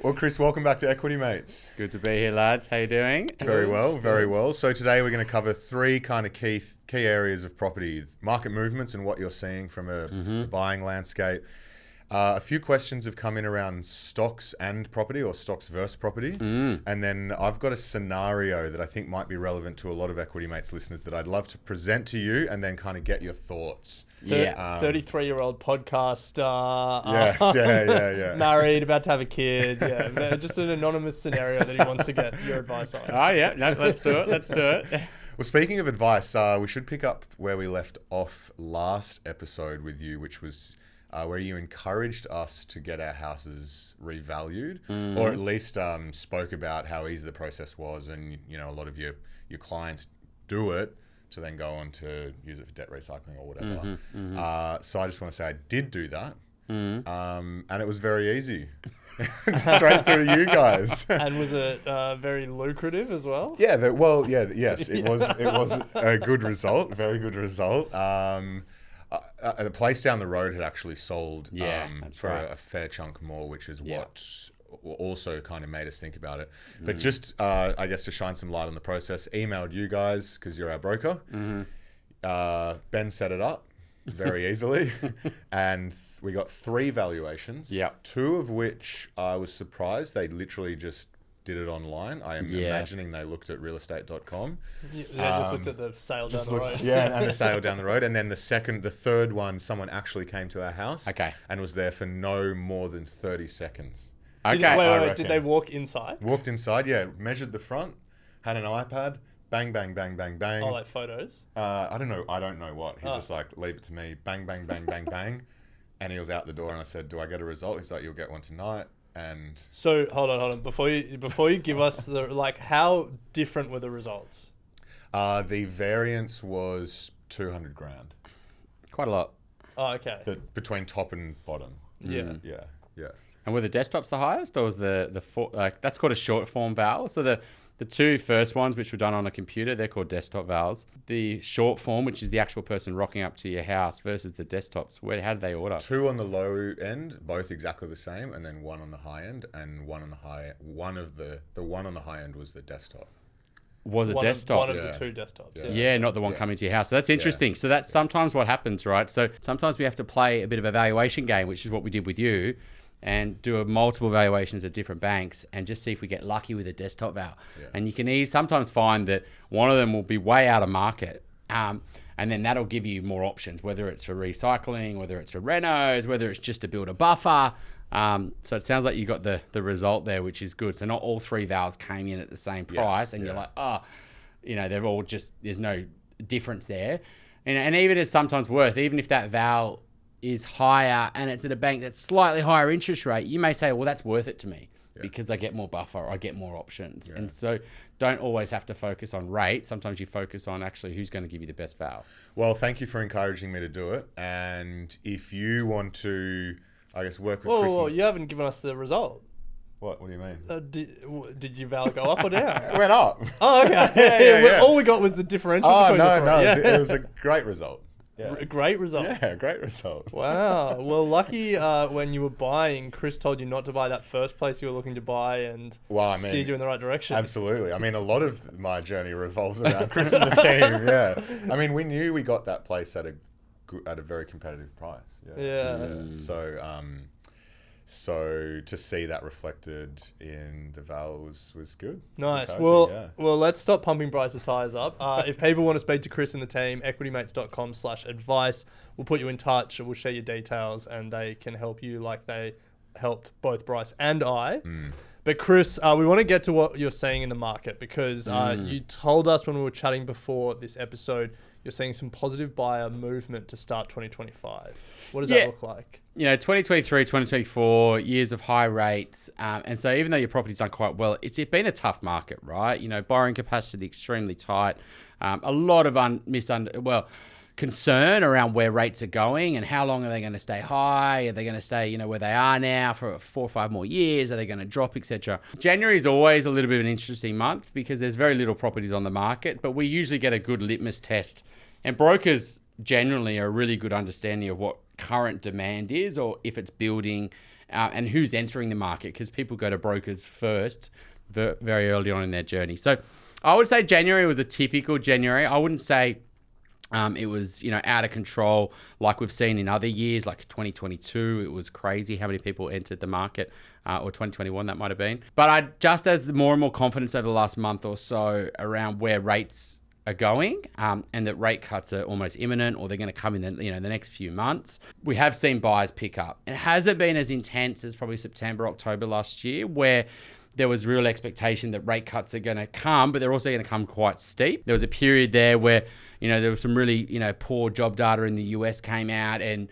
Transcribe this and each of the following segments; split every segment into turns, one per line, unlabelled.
Well, Chris, welcome back to Equity Mates.
Good to be here, lads. How you doing?
Very well, very well. So today we're going to cover three kind of key areas of property: market movements and what you're seeing from a buying landscape. A few questions have come in around stocks and property, or stocks versus property. And then I've got a scenario that I think might be relevant to a lot of Equity Mates listeners that I'd love to present to you and then kind of get your thoughts.
Yeah. 33-year-old podcast star.
Yes, yeah.
Married, about to have a kid. Yeah, just an anonymous scenario that he wants to get your advice on.
Oh, yeah. No, let's do it.
Well, speaking of advice, we should pick up where we left off last episode with you, which was where you encouraged us to get our houses revalued, or at least spoke about how easy the process was, and a lot of your clients do it to then go on to use it for debt recycling or whatever. So I just want to say I did do that, and it was very easy. Straight through you guys.
And was it very lucrative as well?
Yeah, yes, it was a good result, very good result. The place down the road had actually sold for a fair chunk more, which is what also kind of made us think about it. But just, I guess, to shine some light on the process, emailed you guys because you're our broker. Ben set it up very easily, and we got 3 valuations. 2 of which I was surprised they literally just did it online. I am imagining they looked at realestate.com.
They just looked at the sale down the road.
Yeah, and the sale down the road. And then the third one, someone actually came to our house and was there for no more than 30 seconds.
Wait, did they walk inside?
Walked inside, yeah. Measured the front, had an iPad, bang, bang, bang, bang, bang.
Oh, like photos?
I don't know what. He's just like, leave it to me, bang, bang, bang, bang, bang. And he was out the door and I said, do I get a result? He's like, you'll get one tonight. And
so hold on. Before you give us how different were the results?
The variance was 200 grand.
Quite a lot.
Oh, okay.
Between top and bottom.
Yeah.
And were the desktops the highest, or was that's called a short form val? So the 2 first ones, which were done on a computer, they're called desktop vals. The short form, which is the actual person rocking up to your house, versus the desktops, how did they order?
2 on the low end, both exactly the same, and then 1 on the high end, and one on the high end was the desktop.
Was a desktop?
One of the 2 desktops.
Yeah, not the one coming to your house. So that's interesting. So that's sometimes what happens, right? So sometimes we have to play a bit of a valuation game, which is what we did with you, and do multiple valuations at different banks and just see if we get lucky with a desktop val. And you can sometimes find that one of them will be way out of market, and then that'll give you more options, whether it's for recycling, whether it's for renos, whether it's just to build a buffer. So it sounds like you got the result there, which is good. So not all 3 vals came in at the same price, and you're like, they're all just, there's no difference there. And even it's sometimes worth, even if that val is higher and it's at a bank that's slightly higher interest rate, you may say, well, that's worth it to me because I get more buffer, or I get more options. And so don't always have to focus on rate. Sometimes you focus on actually who's going to give you the best val.
Well, thank you for encouraging me to do it. And if you want to, I guess, work with Chris.
Whoa, you haven't given us the result.
What do you mean?
Did your val go up or down?
It went up.
Oh, okay.
Yeah.
All we got was the differential between the 3.
It was a great result.
Yeah. A great result.
Yeah, great result.
Wow. Well, lucky when you were buying, Chris told you not to buy that first place you were looking to buy and steered you in the right direction.
Absolutely. I mean, a lot of my journey revolves around Chris and the team. Yeah. I mean, we knew we got that place at a very competitive price. So to see that reflected in the val was good.
Nice. Well, let's stop pumping Bryce's tires up. If people want to speak to Chris and the team, equitymates.com/advice. We'll put you in touch. We'll share your details, and they can help you like they helped both Bryce and I. But Chris, we want to get to what you're seeing in the market because you told us when we were chatting before this episode, you're seeing some positive buyer movement to start 2025. What does that look like?
2023, 2024, years of high rates. And so even though your property's done quite well, it's been a tough market, right? Borrowing capacity extremely tight. A lot of concern around where rates are going and how long are they going to stay high? Are they going to stay, where they are now for 4 or 5 more years? Are they going to drop, etc.? January is always a little bit of an interesting month because there's very little properties on the market, but we usually get a good litmus test. And brokers generally a really good understanding of what current demand is, or if it's building, and who's entering the market, because people go to brokers first very early on in their journey. So I would say January was a typical January. I wouldn't say it was, out of control like we've seen in other years, like 2022. It was crazy how many people entered the market, or 2021 that might have been. But just as more and more confidence over the last month or so around where rates are going, and that rate cuts are almost imminent, or they're going to come in the next few months, we have seen buyers pick up. It hasn't been as intense as probably September, October last year, where there was real expectation that rate cuts are going to come, but they're also going to come quite steep. There was a period there where, there was some really, poor job data in the US came out, and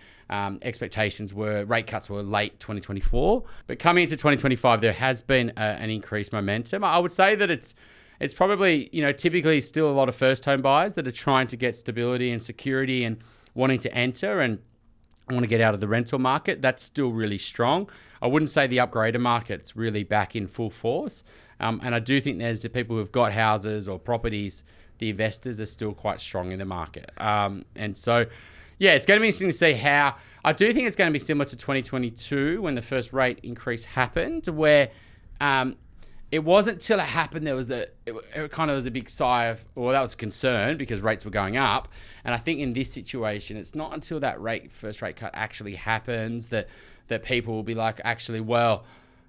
expectations were rate cuts were late 2024. But coming into 2025, there has been an increased momentum. I would say that it's probably, typically still a lot of first home buyers that are trying to get stability and security and wanting to enter and want to get out of the rental market. That's still really strong. I wouldn't say the upgrader market's really back in full force. And I do think there's the people who've got houses or properties, the investors are still quite strong in the market. And so, yeah, it's going to be interesting to see how. I do think it's going to be similar to 2022 when the first rate increase happened, where it wasn't till it happened there was it kind of was a big sigh of, well, that was a concern because rates were going up. And I think in this situation, it's not until that first rate cut actually happens that people will be like, actually, well,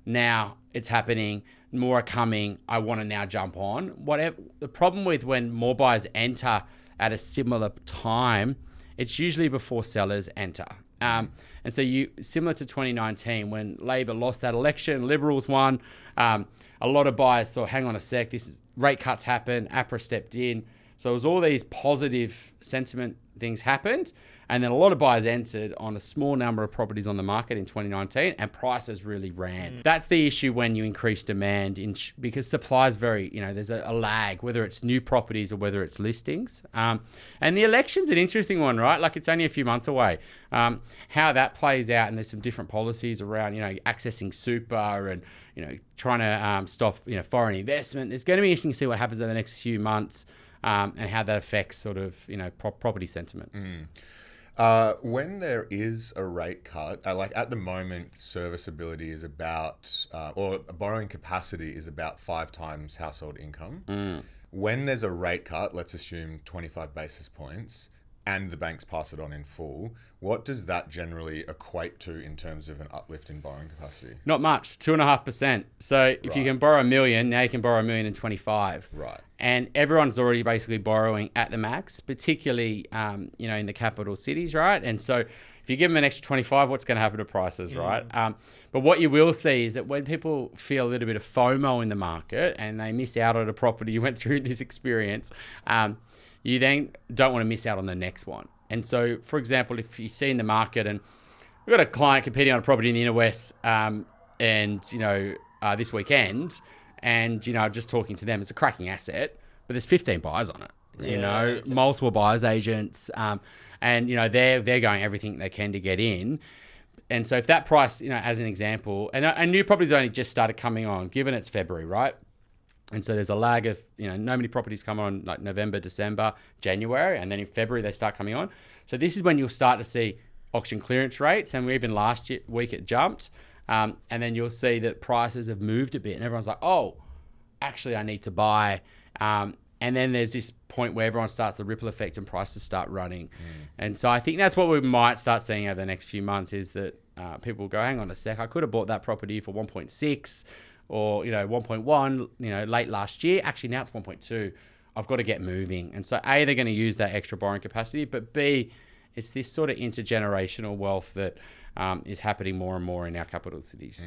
now it's happening, more are coming, I want to now jump on. Whatever the problem with when more buyers enter at a similar time, it's usually before sellers enter. And so similar to 2019 when Labor lost that election, Liberals won. A lot of buyers thought, hang on a sec, this rate cuts happened, APRA stepped in. So it was all these positive sentiment things happened. And then a lot of buyers entered on a small number of properties on the market in 2019 and prices really ran. That's the issue when you increase demand because supply is very, there's a lag, whether it's new properties or whether it's listings. And the election's an interesting one, right? Like it's only a few months away. How that plays out, and there's some different policies around, accessing super and, trying to stop, foreign investment. It's going to be interesting to see what happens over the next few months and how that affects sort of, property sentiment.
When there is a rate cut, like at the moment, serviceability is about, or borrowing capacity is about 5 times household income. When there's a rate cut, let's assume 25 basis points, and the banks pass it on in full, what does that generally equate to in terms of an uplift in borrowing capacity?
Not much, 2.5%. So if you can borrow $1 million, now you can borrow $1.025 million.
Right.
And everyone's already basically borrowing at the max, particularly, in the capital cities, right? And so if you give them an extra 25, what's going to happen to prices, right? But what you will see is that when people feel a little bit of FOMO in the market and they miss out on a property, you went through this experience, you then don't want to miss out on the next one. And so, for example, if you see in the market, and we've got a client competing on a property in the inner west, this weekend, and, just talking to them, it's a cracking asset, but there's 15 buyers on it, multiple buyers agents, and, they're going everything they can to get in. And so if that price, as an example, and new properties only just started coming on, given it's February, right? And so there's a lag of, no many properties come on like November, December, January, and then in February they start coming on. So this is when you'll start to see auction clearance rates, and even last week it jumped. And then you'll see that prices have moved a bit, and everyone's like, oh, actually I need to buy. And then there's this point where everyone starts the ripple effect and prices start running. And so I think that's what we might start seeing over the next few months is that people will go, hang on a sec, I could have bought that property for 1.6 or 1.1, late last year. Actually, now it's 1.2. I've got to get moving. And so A, they're going to use that extra borrowing capacity, but B, it's this sort of intergenerational wealth that is happening more and more in our capital cities.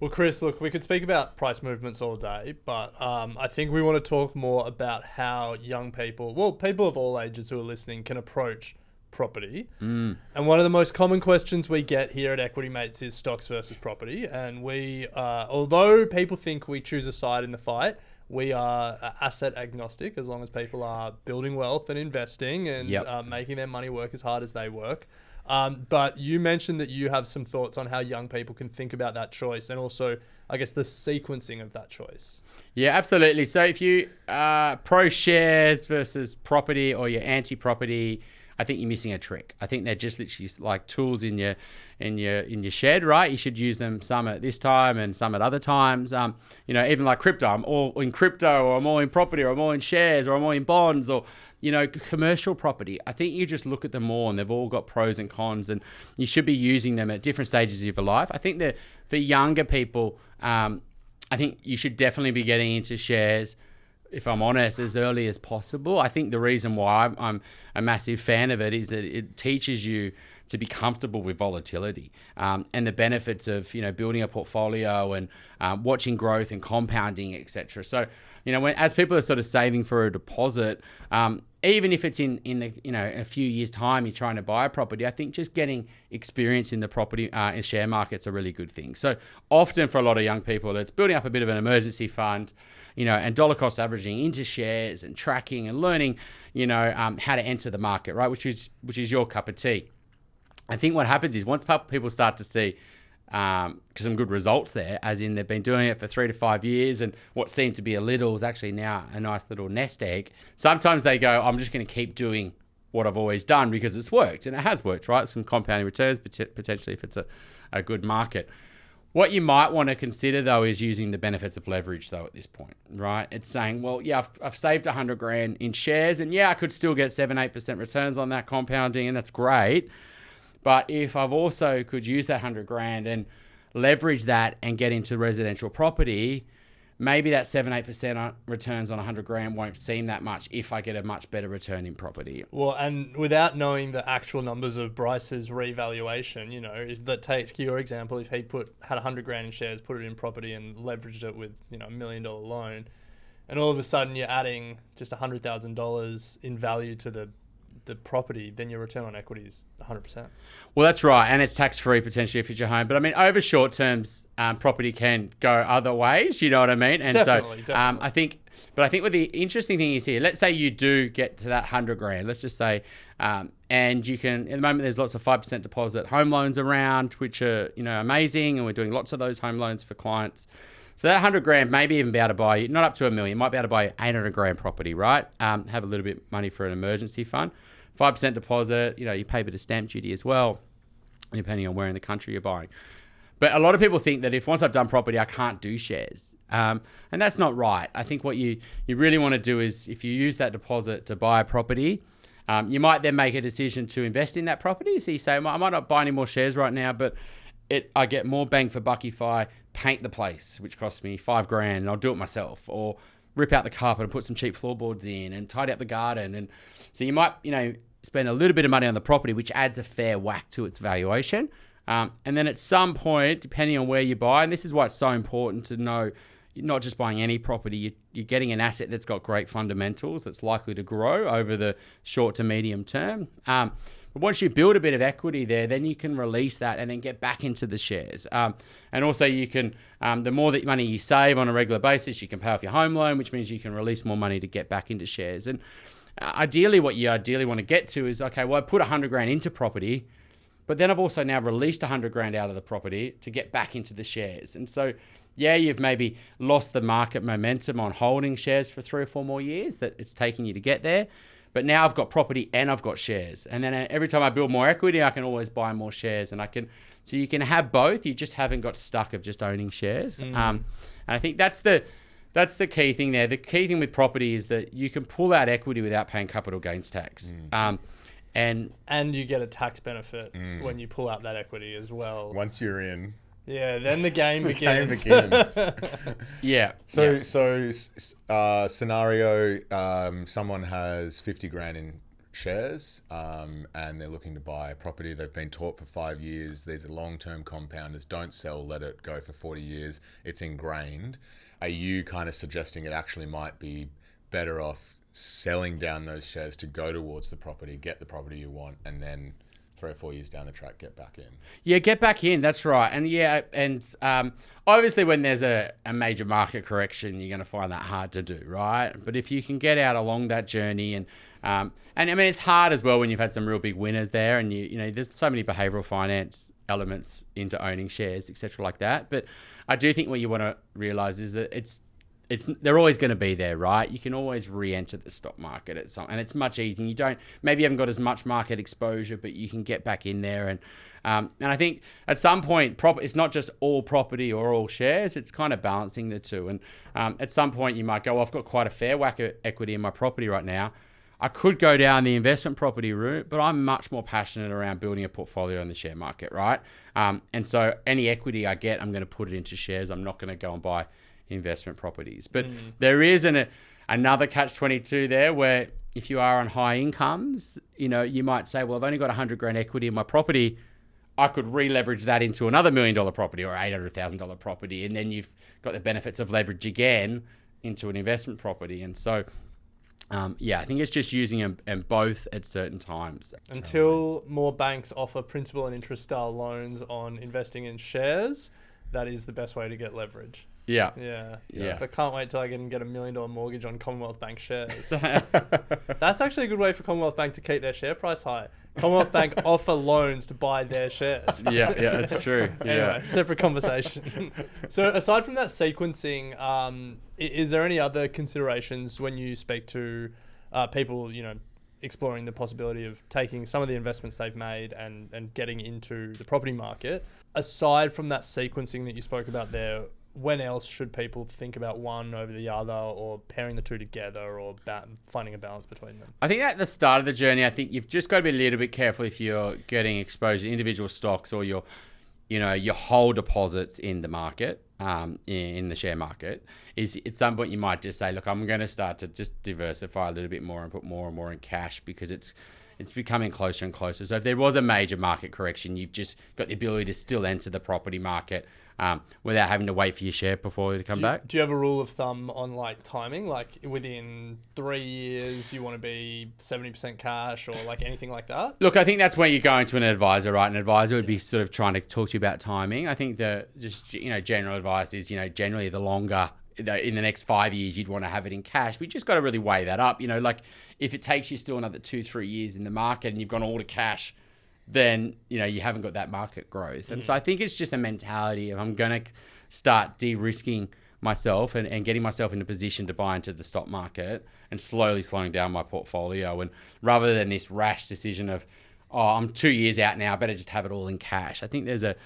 Well, Chris, look, we could speak about price movements all day, but I think we want to talk more about how young people, people of all ages who are listening, can approach property. And one of the most common questions we get here at Equity Mates is stocks versus property. And we, although people think we choose a side in the fight, we are asset agnostic as long as people are building wealth and investing and making their money work as hard as they work. But you mentioned that you have some thoughts on how young people can think about that choice and also, I guess, the sequencing of that choice.
Yeah, absolutely. So if you pro shares versus property or you're anti-property, I think you're missing a trick. I think they're just literally like tools in your shed, right? You should use them some at this time and some at other times. Even like crypto, I'm all in crypto, or I'm all in property, or I'm all in shares, or I'm all in bonds, or commercial property. I think you just look at them all, and they've all got pros and cons, and you should be using them at different stages of your life. I think that for younger people, I think you should definitely be getting into shares, if I'm honest, as early as possible. I think the reason why I'm a massive fan of it is that it teaches you to be comfortable with volatility, and the benefits of building a portfolio and watching growth and compounding, etc. So as people are sort of saving for a deposit, even if it's in a few years' time you're trying to buy a property, I think just getting experience in the property and share market's a really good thing. So often for a lot of young people, it's building up a bit of an emergency fund, and dollar cost averaging into shares and tracking and learning, how to enter the market, right? Which is your cup of tea. I think what happens is once people start to see some good results there, as in they've been doing it for 3 to 5 years, and what seemed to be a little is actually now a nice little nest egg. Sometimes they go, I'm just going to keep doing what I've always done because it's worked, and it has worked, right? Some compounding returns potentially if it's a good market. What you might want to consider, though, is using the benefits of leverage, though, at this point, right? It's saying, well, yeah, I've saved 100 grand in shares, and yeah, I could still get 7-8% returns on that compounding, and that's great. But if I've also could use that 100 grand and leverage that and get into residential property, maybe that 7-8% returns on 100 grand won't seem that much if I get a much better return in property.
Well, and without knowing the actual numbers of Bryce's revaluation, if that takes your example, if he had 100 grand in shares, put it in property and leveraged it with, $1 million loan, and all of a sudden you're adding just $100,000 in value to the property, then your return on equity is 100%.
Well, that's right. And it's tax-free potentially if it's your home. But I mean, over short terms, property can go other ways. You know what I mean? And
definitely.
I think what the interesting thing is here, let's say you do get to that 100 grand, let's just say, and you can, at the moment, there's lots of 5% deposit home loans around, which are, amazing. And we're doing lots of those home loans for clients. So that 100 grand, maybe even be able to buy, not up to $1 million, might be able to buy 800 grand property, right? Have a little bit of money for an emergency fund. 5% deposit, you pay a bit of stamp duty as well, depending on where in the country you're buying. But a lot of people think that if once I've done property, I can't do shares. And that's not right. I think what you really want to do is if you use that deposit to buy a property, you might then make a decision to invest in that property. So you say, I might not buy any more shares right now, but I get more bang for buck if I paint the place, which costs me $5 grand, and I'll do it myself, or rip out the carpet and put some cheap floorboards in and tidy up the garden. And so you might, spend a little bit of money on the property, which adds a fair whack to its valuation. And then at some point, depending on where you buy, and this is why it's so important to know, you're not just buying any property, you're getting an asset that's got great fundamentals, that's likely to grow over the short to medium term. But once you build a bit of equity there, then you can release that and then get back into the shares. And also you can, the more that money you save on a regular basis, you can pay off your home loan, which means you can release more money to get back into shares. And ideally, what you ideally want to get to is, okay, well, I put 100 grand into property, but then I've also now released 100 grand out of the property to get back into the shares. And so, yeah, you've maybe lost the market momentum on holding shares for 3 or 4 more years that it's taking you to get there. But now I've got property and I've got shares. And then every time I build more equity, I can always buy more shares. And so you can have both. You just haven't got stuck of just owning shares. And I think that's the key thing there. The key thing with property is that you can pull out equity without paying capital gains tax. And
you get a tax benefit when you pull out that equity as well.
Once you're in.
Yeah, then the game begins.
Yeah.
So scenario, someone has 50 grand in shares and they're looking to buy a property. They've been taught for 5 years. These are long-term compounders. Don't sell, let it go for 40 years. It's ingrained. Are you kind of suggesting it actually might be better off selling down those shares to go towards the property, get the property you want, and then 3 or 4 years down the track, get back in?
Yeah, get back in. That's right. And obviously when there's a major market correction, you're going to find that hard to do, right? But if you can get out along that journey and I mean, it's hard as well when you've had some real big winners there, and there's so many behavioral finance elements into owning shares, etc., like that. But I do think what you want to realize is that it's they're always going to be there, right? You can always re-enter the stock market and it's much easier. Maybe you haven't got as much market exposure, but you can get back in there. And I think at some point, it's not just all property or all shares. It's kind of balancing the two. And at some point, you might go, well, I've got quite a fair whack of equity in my property right now. I could go down the investment property route, but I'm much more passionate around building a portfolio in the share market, right? And so any equity I get, I'm going to put it into shares. I'm not going to go and buy investment properties. But there is another catch-22 there where if you are on high incomes, you might say, well, I've only got 100 grand equity in my property. I could re-leverage that into another $1 million property or $800,000 property. And then you've got the benefits of leverage again into an investment property. And so, I think it's just using them both at certain times.
Until more banks offer principal and interest style loans on investing in shares, that is the best way to get leverage.
Yeah.
But can't wait till I can get $1 million mortgage on Commonwealth Bank shares. That's actually a good way for Commonwealth Bank to keep their share price high. Commonwealth Bank offer loans to buy their shares.
Yeah, it's true.
Anyway, separate conversation. So aside from that sequencing, is there any other considerations when you speak to people, exploring the possibility of taking some of the investments they've made and getting into the property market? Aside from that sequencing that you spoke about there, when else should people think about one over the other, or pairing the two together, or finding a balance between them?
I think at the start of the journey, I think you've just got to be a little bit careful if you're getting exposure to individual stocks or your whole deposits in the market, in the share market. Is at some point you might just say, look, I'm going to start to just diversify a little bit more and put more and more in cash, because it's becoming closer and closer. So if there was a major market correction, you've just got the ability to still enter the property market without having to wait for your share portfolio to come back.
Do you have a rule of thumb on timing? Like within 3 years, you want to be 70% cash, or anything like that?
Look, I think that's where you're going to an advisor, right? An advisor would be sort of trying to talk to you about timing. I think general advice is, generally the longer, in the next 5 years, you'd want to have it in cash. We just got to really weigh that up. If it takes you still another 2-3 years in the market and you've gone all to cash, then, you haven't got that market growth. And so I think it's just a mentality of, I'm going to start de-risking myself and getting myself in a position to buy into the stock market and slowly slowing down my portfolio. And rather than this rash decision of, I'm 2 years out now, I better just have it all in cash. I think there's a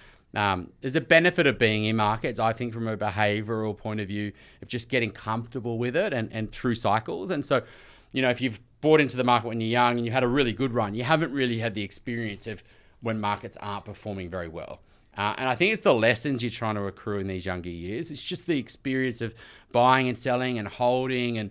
benefit of being in markets, I think, from a behavioral point of view, of just getting comfortable with it and through cycles. And so, if you've bought into the market when you're young and you had a really good run, you haven't really had the experience of when markets aren't performing very well. And I think it's the lessons you're trying to accrue in these younger years. It's just the experience of buying and selling and holding and,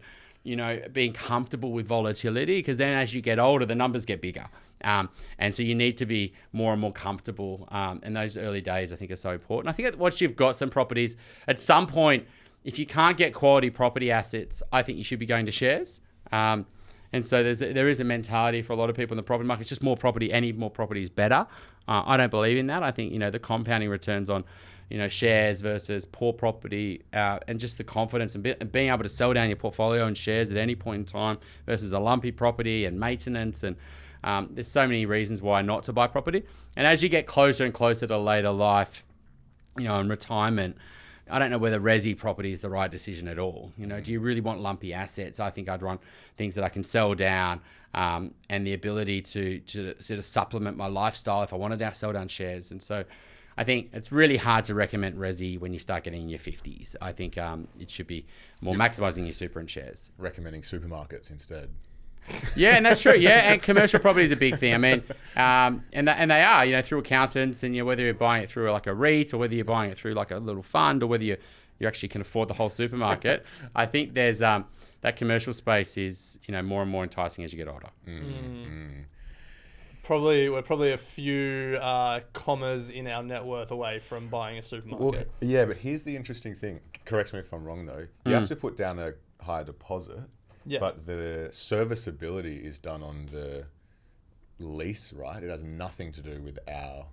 being comfortable with volatility, because then as you get older, the numbers get bigger. And so you need to be more and more comfortable. And those early days, I think, are so important. I think once you've got some properties, at some point, if you can't get quality property assets, I think you should be going to shares. And so there is a mentality for a lot of people in the property market. It's just more property. Any more property is better. I don't believe in that. I think, the compounding returns on, shares versus poor property, and just the confidence and being able to sell down your portfolio and shares at any point in time versus a lumpy property and maintenance. And there's so many reasons why not to buy property. And as you get closer and closer to later life, and retirement, I don't know whether resi property is the right decision at all. Do you really want lumpy assets? I think I'd want things that I can sell down, and the ability to sort of supplement my lifestyle if I wanted to sell down shares. And so I think it's really hard to recommend resi when you start getting in your 50s. I think it should be more maximizing your super and shares.
Recommending supermarkets instead.
Yeah, and that's true. Yeah, and commercial property is a big thing. I mean, and they are, through accountants, and whether you're buying it through like a REIT or whether you're buying it through like a little fund or whether you actually can afford the whole supermarket. I think there's that commercial space is more and more enticing as you get older.
We're probably a few commas in our net worth away from buying a supermarket.
Well, yeah, but here's the interesting thing. Correct me if I'm wrong though. You have to put down a higher deposit. Yeah. But the serviceability is done on the lease, right? It has nothing to do with our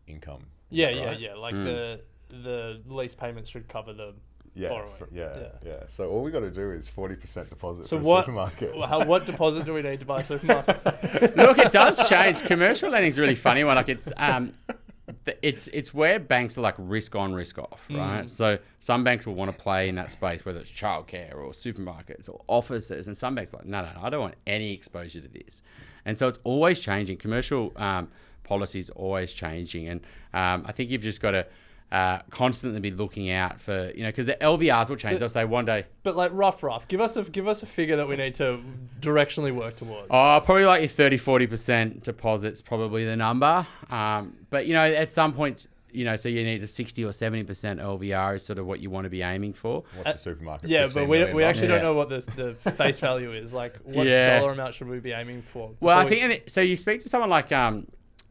income.
Yeah,
right?
yeah. Like the lease payments should cover the borrowing.
Yeah. So all we got to do is 40% deposit for a supermarket.
What deposit do we need to buy a supermarket?
Look, it does change. Commercial lending is a really funny one. Like it's it's where banks are like risk on, risk off, right? So some banks will want to play in that space, whether it's childcare or supermarkets or offices, and some banks are like, no, I don't want any exposure to this. And so it's always changing. Commercial policy is always changing, and I think you've just got to constantly be looking out for, because the LVRs will change. They'll say one day.
But like rough, give us a figure that we need to directionally work towards.
Oh, probably like your 30-40% deposits, probably the number. But at some point, so you need a 60 or 70% LVR is sort of what you want to be aiming for.
What's the supermarket?
Yeah, but we actually don't know what the face value is. Like, what dollar amount should we be aiming for?
Well, I think so. You speak to someone like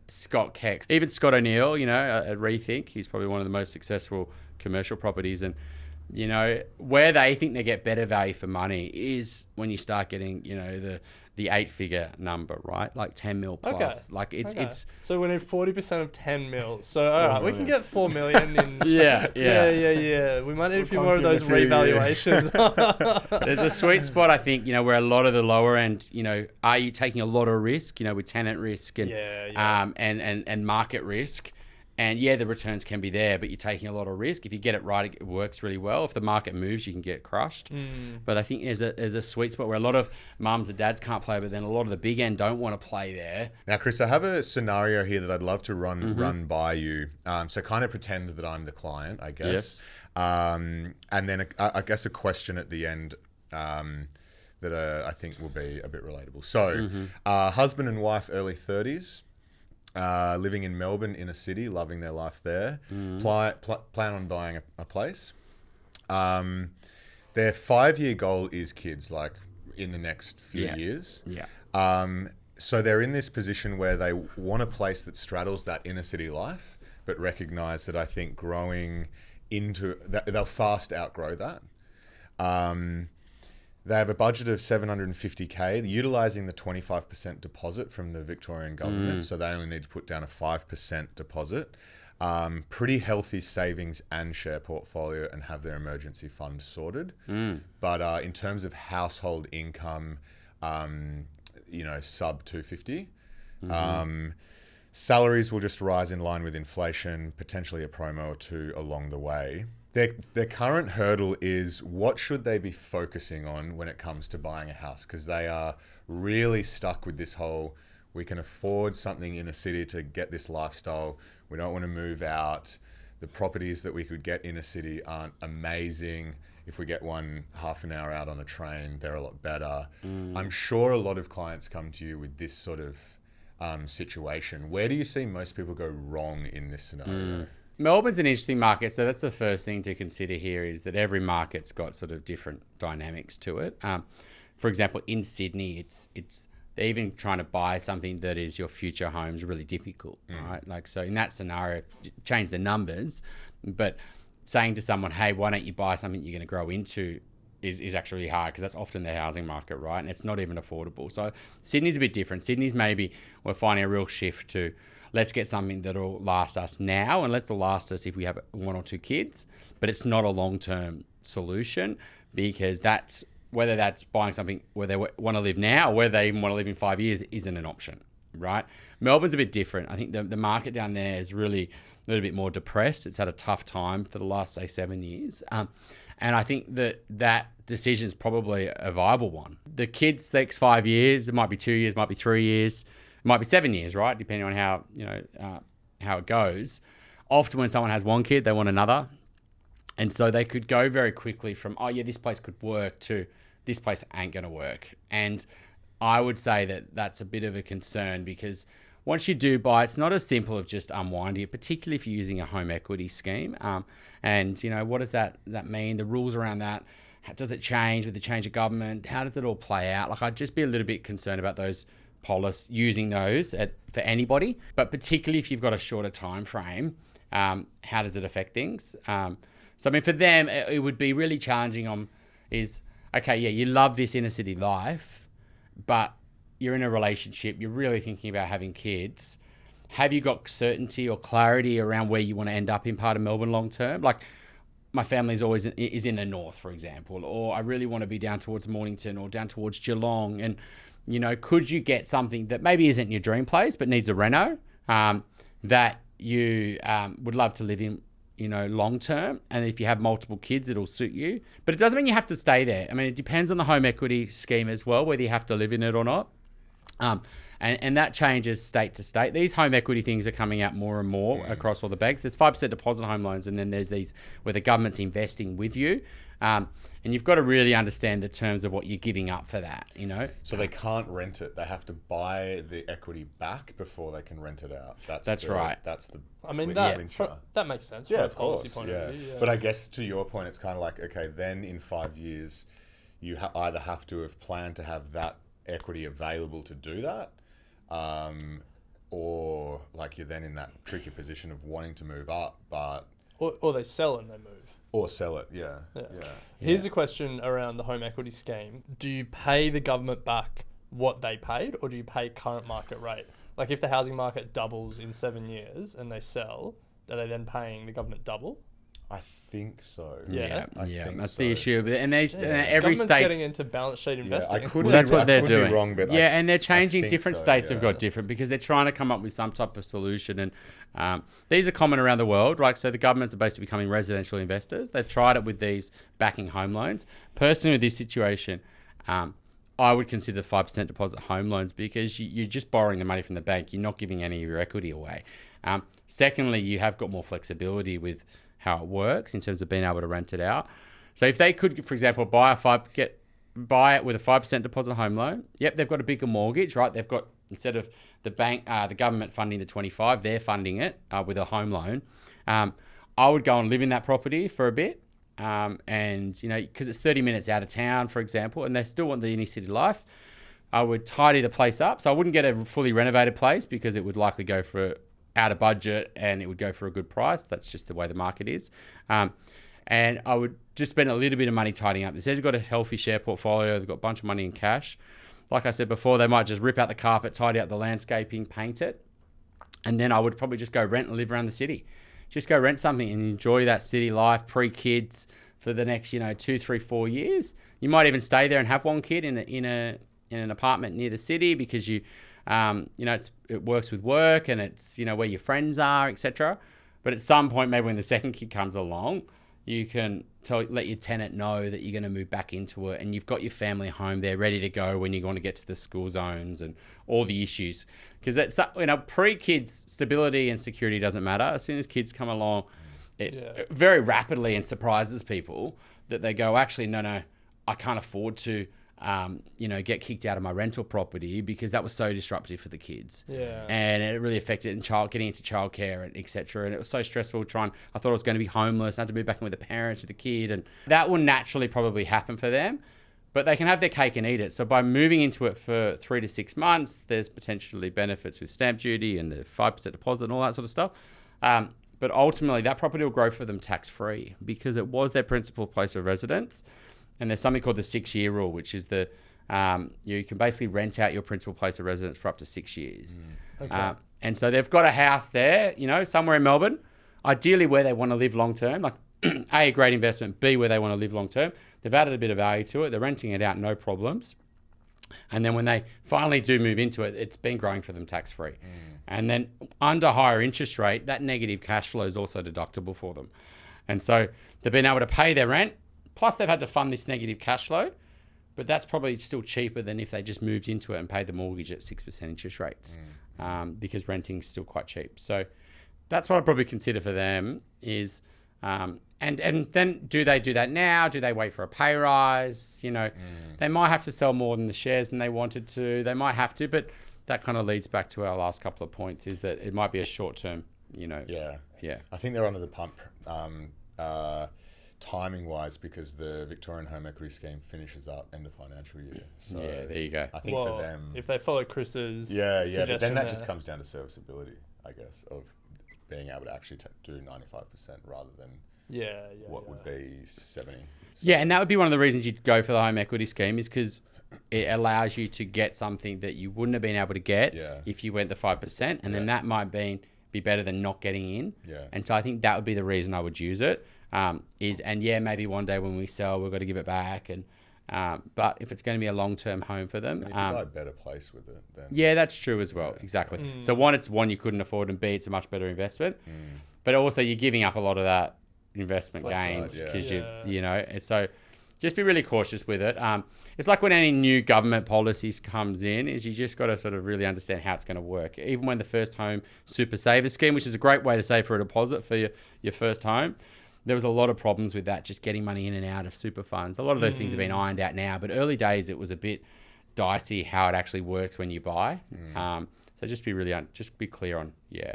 Scott Keck, even Scott O'Neill, at Rethink, he's probably one of the most successful commercial properties. And, where they think they get better value for money is when you start getting, the 8-figure number, right? Like 10 mil plus. Okay. Like it's.
So we need 40% of 10 mil. So all right, we can get 4 million in.
Yeah.
We might need a few more of those revaluations.
There's a sweet spot, I think, where a lot of the lower end, are you taking a lot of risk, with tenant risk and and market risk. And the returns can be there, but you're taking a lot of risk. If you get it right, it works really well. If the market moves, you can get crushed. But I think there's a sweet spot where a lot of mums and dads can't play, but then a lot of the big end don't want to play there.
Now, Chris, I have a scenario here that I'd love to run by you. So kind of pretend that I'm the client, I guess.
Yes.
And then I guess a question at the end that I think will be a bit relatable. So husband and wife, early 30s. Living in Melbourne, inner city, loving their life there. Plan on buying a place. Their 5-year goal is kids, like in the next few years. So they're in this position where they want a place that straddles that inner city life, but recognize that I think growing into that, they'll fast outgrow that. They have a budget of $750K, utilising the 25% deposit from the Victorian government. So they only need to put down a 5% deposit. Pretty healthy savings and share portfolio, and have their emergency fund sorted. But in terms of household income, sub 250. Salaries will just rise in line with inflation, potentially a promo or two along the way. Their current hurdle is, what should they be focusing on when it comes to buying a house? Because they are really stuck with this whole, we can afford something in a city to get this lifestyle. We don't want to move out. The properties that we could get in a city aren't amazing. If we get one half an hour out on a train, they're a lot better. I'm sure a lot of clients come to you with this sort of situation. Where do you see most people go wrong in this scenario?
Melbourne's an interesting market, so that's the first thing to consider here, is that every market's got sort of different dynamics to it. For example, in Sydney, it's they're even trying to buy something that is your future home is really difficult, right? Like, so in that scenario, change the numbers, but saying to someone, hey, why don't you buy something you're going to grow into is actually hard, because that's often the housing market, right? And it's not even affordable. So Sydney's a bit different. Sydney's maybe we're finding a real shift to, let's get something that'll last us now, and let's last us if we have 1 or 2 kids. But it's not a long-term solution, because that's, whether that's buying something where they want to live now or whether they even want to live in 5 years, isn't an option, right? Melbourne's a bit different. I think the market down there is really a little bit more depressed. It's had a tough time for the last, say, 7 years. And I think that decision is probably a viable one. The kids' next 5 years, it might be 2 years, might be 3 years, it might be 7 years, right? Depending on how it goes. Often when someone has one kid, they want another. And so they could go very quickly from, oh yeah, this place could work, to this place ain't going to work. And I would say that that's a bit of a concern, because once you do buy, it's not as simple of just unwinding it, particularly if you're using a home equity scheme. And what does that mean? The rules around that, does it change with the change of government? How does it all play out? Like, I'd just be a little bit concerned about those policies, using those for anybody, but particularly if you've got a shorter time frame, how does it affect things? So I mean, for them, it would be really challenging okay, yeah, you love this inner city life, but you're in a relationship, you're really thinking about having kids. Have you got certainty or clarity around where you want to end up in part of Melbourne long term? Like, my family's always is in the north, for example, or I really want to be down towards Mornington or down towards Geelong. And, could you get something that maybe isn't your dream place, but needs a reno, that you would love to live in, long term. And if you have multiple kids, it'll suit you. But it doesn't mean you have to stay there. I mean, it depends on the home equity scheme as well, whether you have to live in it or not. And that changes state to state. These home equity things are coming out more and more across all the banks. There's 5% deposit home loans, and then there's these where the government's investing with you. And you've got to really understand the terms of what you're giving up for that,
So they can't rent it. They have to buy the equity back before they can rent it out.
That's right.
That's the...
I mean, that makes sense from a policy point of view. Yeah.
But I guess to your point, it's kind of like, okay, then in 5 years, you either have to have planned to have that equity available to do that, or like you're then in that tricky position of wanting to move up, but...
Or they sell and they move.
Or sell it, yeah.
Here's a question around the home equity scheme. Do you pay the government back what they paid, or do you pay current market rate? Like if the housing market doubles in 7 years and they sell, are they then paying the government double?
I think so.
Yeah.
I think
that's
so.
the issue. And every
Government's
state's
getting into balance sheet investing.
That's what they're doing.
Wrong, but
and they're changing. Different states have
yeah.
got different because they're trying to come up with some type of solution. And these are common around the world, right? So the governments are basically becoming residential investors. They've tried it with these backing home loans. Personally, with this situation, I would consider 5% deposit home loans because you're just borrowing the money from the bank. You're not giving any of your equity away. Secondly, you have got more flexibility with how it works in terms of being able to rent it out. So if they could, for example, buy it with a 5% deposit home loan, they've got a bigger mortgage, right? They've got, instead of the bank, the government funding the 25, they're funding it with a home loan. I would go and live in that property for a bit. And, because it's 30 minutes out of town, for example, and they still want the inner city life, I would tidy the place up. So I wouldn't get a fully renovated place because it would likely go for out of budget and it would go for a good price. That's just the way the market is. And I would just spend a little bit of money tidying up. They said they've got a healthy share portfolio. They've got a bunch of money in cash. Like I said before, they might just rip out the carpet, tidy out the landscaping, paint it. And then I would probably just go rent and live around the city. Just go rent something and enjoy that city life pre-kids for the next, 2, 3, 4 years. You might even stay there and have one kid in an apartment near the city because it works with work and it's, where your friends are, etc. But at some point, maybe when the second kid comes along, you can let your tenant know that you're going to move back into it and you've got your family home there ready to go when you want to get to the school zones and all the issues. Because pre-kids, stability and security doesn't matter. As soon as kids come along, it very rapidly and surprises people that they go, actually, no, I can't afford to get kicked out of my rental property because that was so disruptive for the kids.
Yeah.
And it really affected getting into childcare and etc. And it was so stressful I thought I was going to be homeless. I had to move back in with the parents, with the kid. And that will naturally probably happen for them. But they can have their cake and eat it. So by moving into it for 3 to 6 months, there's potentially benefits with stamp duty and the 5% deposit and all that sort of stuff. But ultimately, that property will grow for them tax-free because it was their principal place of residence. And there's something called the 6-year rule, which is you can basically rent out your principal place of residence for up to 6 years.
Okay.
And so they've got a house there, somewhere in Melbourne, ideally where they want to live long term, like A, a great investment, B, where they want to live long term. They've added a bit of value to it. They're renting it out, no problems. And then when they finally do move into it, it's been growing for them tax-free. And then under higher interest rate, that negative cash flow is also deductible for them. And so they've been able to pay their rent, plus they've had to fund this negative cash flow, but that's probably still cheaper than if they just moved into it and paid the mortgage at 6% interest rates, because renting's still quite cheap. So that's what I'd probably consider for them is, and then do they do that now? Do they wait for a pay rise? They might have to sell more than the shares than they wanted to. They might have to, but that kind of leads back to our last couple of points is that it might be a short term,
Yeah.
Yeah.
I think they're under the pump timing wise because the Victorian Home Equity Scheme finishes up end of financial year. So
yeah, there you go.
I think for them,
if they follow Chris's
but then that just comes down to serviceability, I guess, of being able to actually do 95% rather than what would be 70.
Yeah, and that would be one of the reasons you'd go for the home equity scheme is because it allows you to get something that you wouldn't have been able to get if you went the 5%, and then that might be better than not getting in.
Yeah.
And so I think that would be the reason I would use it. Maybe one day when we sell, we've got to give it back, and But if it's going to be a long-term home for them,
And if you buy a better place with it, then
yeah, that's true as well. Exactly. So one, it's one you couldn't afford, and B, it's a much better investment. But also, you're giving up a lot of that investment gains because you know. And so, just be really cautious with it. It's like when any new government policies comes in, is you just got to sort of really understand how it's going to work. Even when the First Home Super Saver Scheme, which is a great way to save for a deposit for your first home, there was a lot of problems with that, just getting money in and out of super funds. A lot of those things have been ironed out now, but early days it was a bit dicey how it actually works when you buy. So just be really just be clear on
Nice.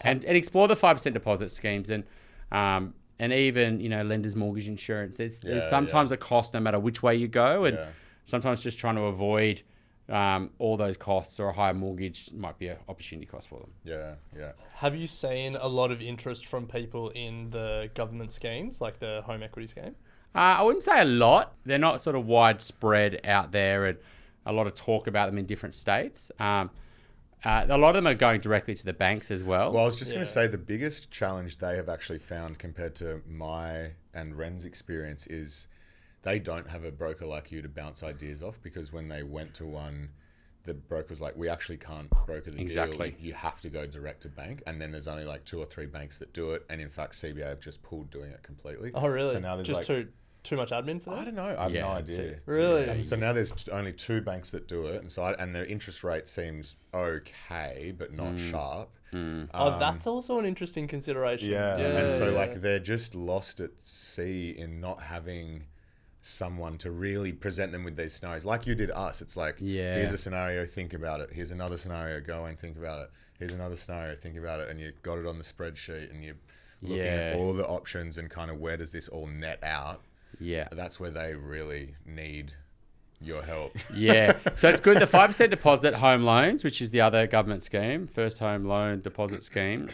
and explore the 5% deposit schemes and even, you know, lender's mortgage insurance. There's sometimes a cost no matter which way you go, and sometimes just trying to avoid all those costs or a higher mortgage might be an opportunity cost for them.
Yeah.
Have you seen a lot of interest from people in the government schemes, like the home equity scheme?
I wouldn't say a lot. They're not sort of widespread out there, and a lot of talk about them in different states. A lot of them are going directly to the banks as well.
Well, I was just going to say the biggest challenge they have actually found compared to my and Ren's experience is they don't have a broker like you to bounce ideas off, because when they went to one, the broker was like, we actually can't broker the deal. You have to go direct to bank. And then there's only like 2 or 3 banks that do it. And in fact, CBA have just pulled doing it completely.
Oh, really?
So now there's
just too much admin for that?
I don't know. I have no idea.
Really?
So now there's only 2 banks that do it. And the interest rate seems okay, but not sharp.
That's also an interesting consideration.
And so like they're just lost at sea in not having someone to really present them with these scenarios like you did us. It's like, here's a scenario, think about it. Here's another scenario, go and think about it. Here's another scenario, think about it. And you got it on the spreadsheet and you're looking at all the options and kind of where does this all net out. That's where they really need your help.
So it's good. The 5% deposit home loans, which is the other government scheme, first home loan deposit scheme,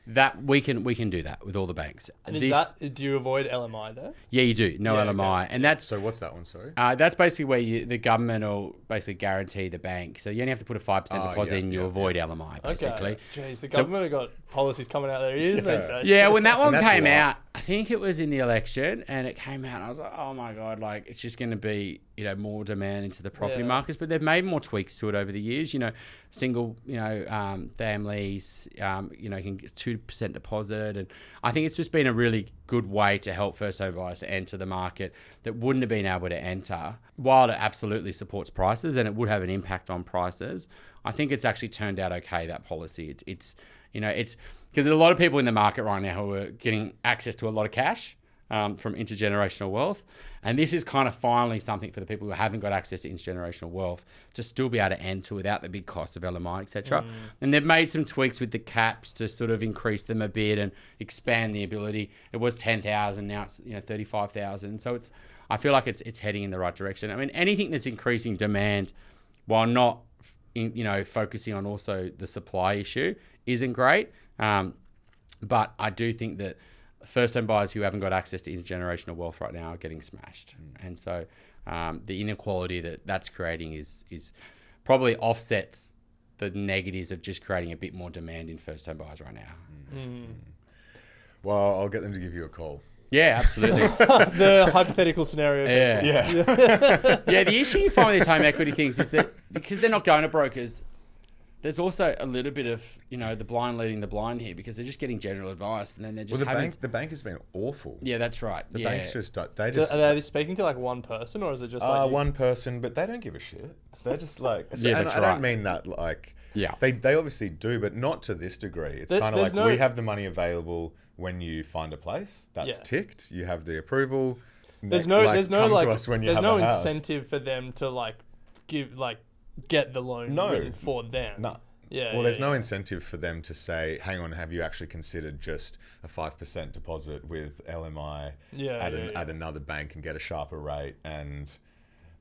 that we can do that with all the banks.
And do you avoid LMI there?
Yeah, you do. No LMI.
Okay.
And that's...
So what's that one, sorry?
That's basically where the government will basically guarantee the bank. So you only have to put a 5% deposit in, you avoid LMI, basically.
Okay. Jeez, the government have got policies coming out their ears these days.
Yeah, when that one came out, I think it was in the election, and it came out, and I was like, oh my God, like it's just going to be, you know, more demand into the property markets. But they've made more tweaks to it over the years. You know, single, you know, families, you know, can get 2% deposit. And I think it's just been a really good way to help first home buyers to enter the market that wouldn't have been able to enter. While it absolutely supports prices and it would have an impact on prices, I think it's actually turned out okay, that policy. It's you know, it's because there's a lot of people in the market right now who are getting access to a lot of cash from intergenerational wealth. And this is kind of finally something for the people who haven't got access to intergenerational wealth to still be able to enter without the big cost of LMI, etc. And they've made some tweaks with the caps to sort of increase them a bit and expand the ability. It was 10,000, now it's 35,000. So I feel like it's heading in the right direction. I mean, anything that's increasing demand while not focusing on also the supply issue isn't great. But I do think that first-home buyers who haven't got access to intergenerational wealth right now are getting smashed. And so the inequality that's creating is probably offsets the negatives of just creating a bit more demand in first-home buyers right now.
Well, I'll get them to give you a call.
Yeah, absolutely.
The hypothetical scenario.
Yeah, the issue you find with these home equity things is that because they're not going to brokers, there's also a little bit of, the blind leading the blind here, because they're just getting general advice and then they're just
the bank has been awful.
Yeah, that's right.
The banks just
are they speaking to like one person, or is it just like
one person, but they don't give a shit. They're just like,
that's right.
I don't mean that like, they obviously do, but not to this degree. It's kind of like we have the money available when you find a place that's ticked, you have the approval.
There's no incentive for them to get the loan written for them.
No. There's no incentive for them to say, hang on, have you actually considered just a 5% deposit with LMI at another bank and get a sharper rate? And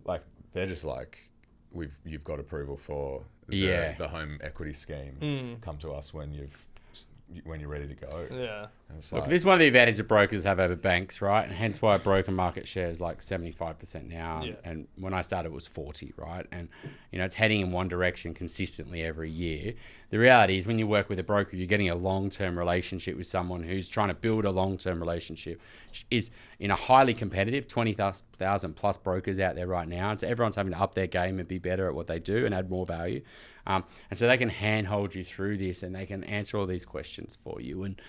like, they're just like, you've got approval for the home equity scheme. Come to us when you're ready to go.
Yeah. Look, this is one of the advantages that brokers have over banks, right? And hence why broker market share is like 75% now. Yeah. And when I started, it was 40, right? And, it's heading in one direction consistently every year. The reality is when you work with a broker, you're getting a long-term relationship with someone who's trying to build a long-term relationship, is in a highly competitive 20+ 1,000 plus brokers out there right now. And so everyone's having to up their game and be better at what they do and add more value. And so they can handhold you through this, and they can answer all these questions for you and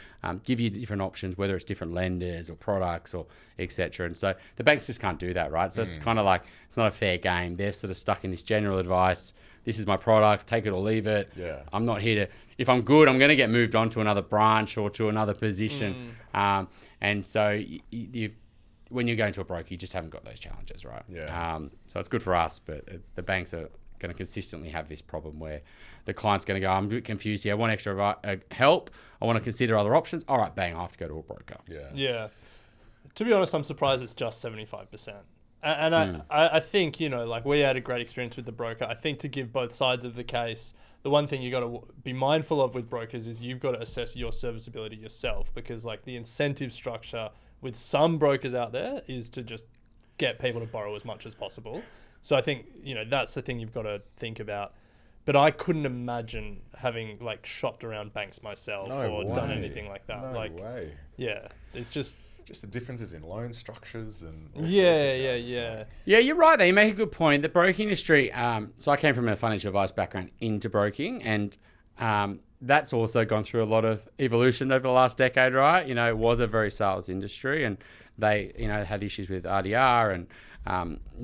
give you different options, whether it's different lenders or products or etc. And so the banks just can't do that, right? So it's kind of like, it's not a fair game. They're sort of stuck in this general advice. This is my product, take it or leave it.
Yeah.
I'm not here to, if I'm good, I'm going to get moved on to another branch or to another position. And so when you're going to a broker, you just haven't got those challenges, right?
Yeah.
So it's good for us, but the banks are going to consistently have this problem where the client's going to go, I'm a bit confused here. I want extra help. I want to consider other options. All right, bang, I have to go to a broker.
Yeah. To be honest, I'm surprised it's just 75%. And I think, like we had a great experience with the broker. I think to give both sides of the case, the one thing you got to be mindful of with brokers is you've got to assess your serviceability yourself, because like the incentive structure with some brokers out there is to just get people to borrow as much as possible. So I think, that's the thing you've got to think about. But I couldn't imagine having like shopped around banks myself done anything like that.
No way.
Yeah, it's just
the differences in loan structures and
Yeah,
you're right there. You make a good point. The broking industry, so I came from a financial advice background into broking, and that's also gone through a lot of evolution over the last decade, right? It was a very sales industry, and they, had issues with RDR and,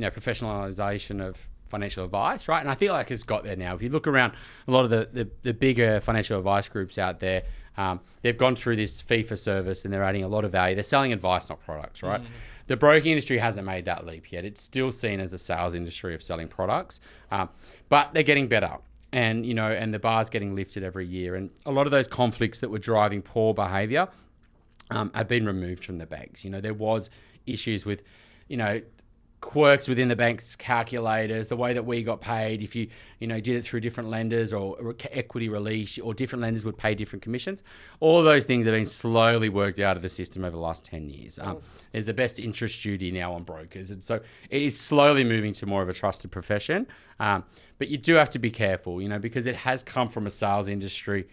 professionalization of financial advice, right? And I feel like it's got there now. If you look around a lot of the bigger financial advice groups out there, they've gone through this fee for service and they're adding a lot of value. They're selling advice, not products, right? The broking industry hasn't made that leap yet. It's still seen as a sales industry of selling products, but they're getting better. And, and the bar's getting lifted every year. And a lot of those conflicts that were driving poor behavior have been removed from the banks. There was issues with, quirks within the bank's calculators, the way that we got paid, if you did it through different lenders or equity release, or different lenders would pay different commissions. All of those things have been slowly worked out of the system over the last 10 years. There's a best interest duty now on brokers. And so it is slowly moving to more of a trusted profession. But you do have to be careful, because it has come from a sales industry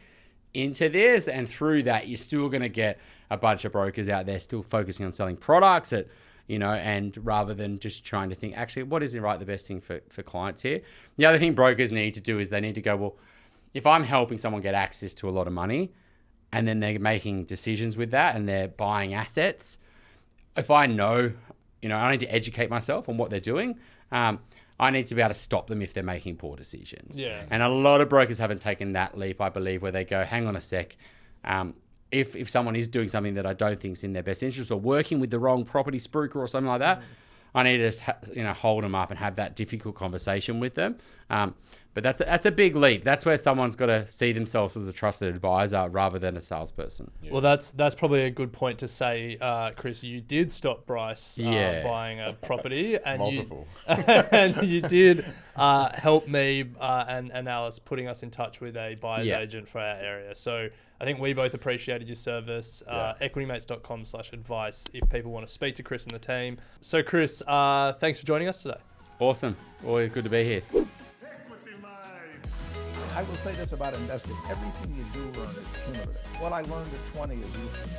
into this. And through that, you're still going to get a bunch of brokers out there still focusing on selling products and rather than just trying to think, actually, what is the best thing for clients here? The other thing brokers need to do is they need to go, well, if I'm helping someone get access to a lot of money and then they're making decisions with that and they're buying assets, if I know, I need to educate myself on what they're doing. I need to be able to stop them if they're making poor decisions.
Yeah.
And a lot of brokers haven't taken that leap, I believe, where they go, hang on a sec. If someone is doing something that I don't think is in their best interest or working with the wrong property spruiker or something like that, I need to just hold them up and have that difficult conversation with them. But that's a big leap. That's where someone's got to see themselves as a trusted advisor rather than a salesperson.
Yeah. Well, that's probably a good point to say, Chris. You did stop Bryce buying a property, and you did help me and Alice putting us in touch with a buyer's agent for our area. So I think we both appreciated your service. equitymates.com/advice if people want to speak to Chris and the team. So Chris, thanks for joining us today.
Awesome. Always good to be here.
I will say this about investing. Everything you do learn is cumulative. What I learned at 20 is useful.